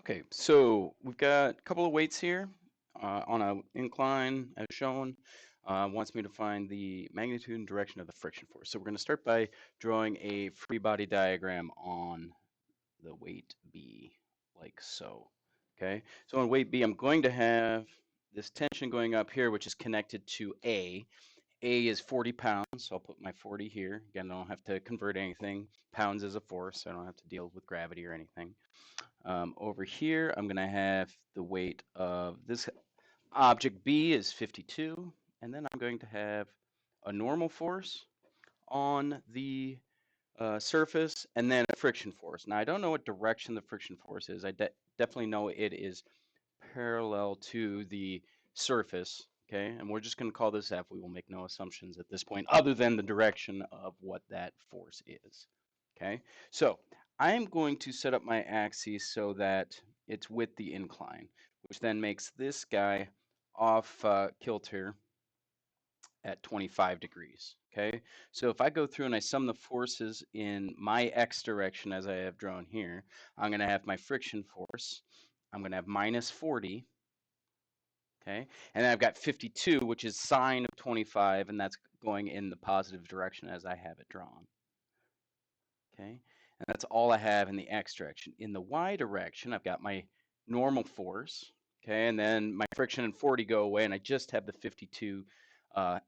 Okay, so we've got a couple of weights here on an incline as shown. Wants me to find the magnitude and direction of the friction force. So we're going to start by drawing a free body diagram on the weight B, like so. Okay, so on weight B, I'm going to have this tension going up here, which is connected to A. A is 40 pounds, so I'll put my 40 here. Again, I don't have to convert anything. Pounds is a force, so I don't have to deal with gravity or anything. Over here, I'm going to have the weight of this object B is 52, and then I'm going to have a normal force on the surface, and then a friction force. Now, I don't know what direction the friction force is. I definitely know it is parallel to the surface, okay? And we're just going to call this F. We will make no assumptions at this point other than the direction of what that force is, okay? So I'm going to set up my axis so that it's with the incline, which then makes this guy off kilter at 25 degrees, okay? So if I go through and I sum the forces in my x direction as I have drawn here, I'm going to have my friction force. I'm going to have minus 40, okay? And then I've got 52, which is sine of 25, and that's going in the positive direction as I have it drawn, okay? And that's all I have in the x direction. In the y direction, I've got my normal force, okay? And then my friction and 40 go away, and I just have the 52 uh,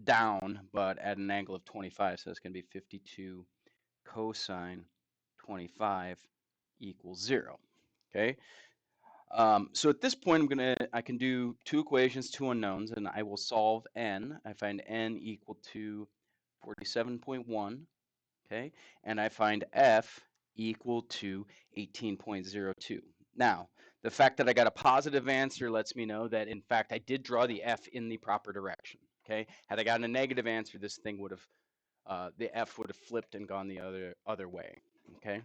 down, but at an angle of 25, so it's going to be 52 cosine 25 equals 0, okay? So at this point, I can do two equations, two unknowns, and I will solve n. I find n equal to 47.1, okay? And I find f equal to 18.02. Now, the fact that I got a positive answer lets me know that, in fact, I did draw the f in the proper direction, okay? Had I gotten a negative answer, this thing would have, the f would have flipped and gone the other way, okay?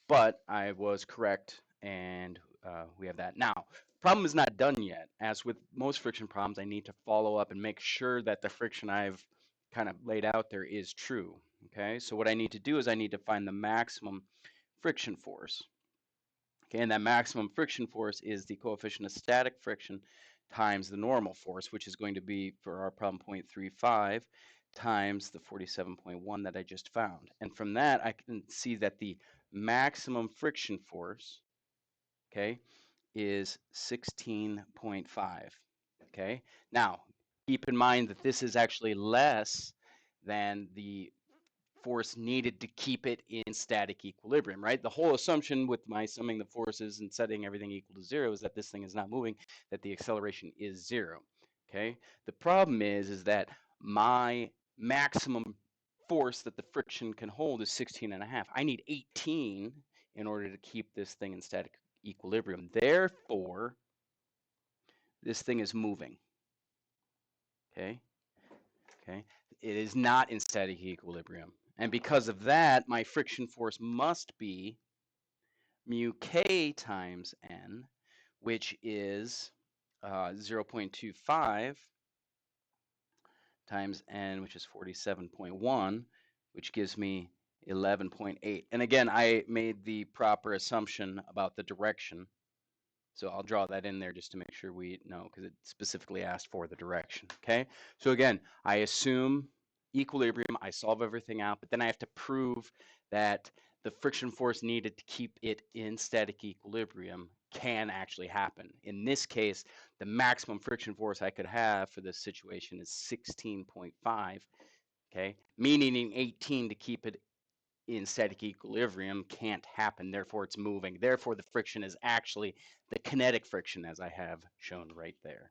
But I was correct, and we have that. Now, problem is not done yet. As with most friction problems, I need to follow up and make sure that the friction I've kind of laid out there is true, okay? So what I need to do is I need to find the maximum friction force, okay? And that maximum friction force is the coefficient of static friction times the normal force, which is going to be, for our problem, 0.35 times the 47.1 that I just found. And from that, I can see that the maximum friction force, okay, is 16.5, okay? Now, keep in mind that this is actually less than the force needed to keep it in static equilibrium, right? The whole assumption with my summing the forces and setting everything equal to 0 is that this thing is not moving, that the acceleration is 0, okay? The problem is that my maximum force that the friction can hold is 16.5. I need 18 in order to keep this thing in static equilibrium. Therefore, this thing is moving, okay? Okay, it is not in static equilibrium. And because of that, my friction force must be mu k times n, which is 0.25 times n, which is 47.1, which gives me 11.8. And again, I made the proper assumption about the direction. So I'll draw that in there just to make sure we know, because it specifically asked for the direction, okay? So again, I assume equilibrium, I solve everything out, but then I have to prove that the friction force needed to keep it in static equilibrium can actually happen. In this case, the maximum friction force I could have for this situation is 16.5, okay? Meaning 18 to keep it in static equilibrium can't happen, therefore it's moving. Therefore, the friction is actually the kinetic friction, as I have shown right there.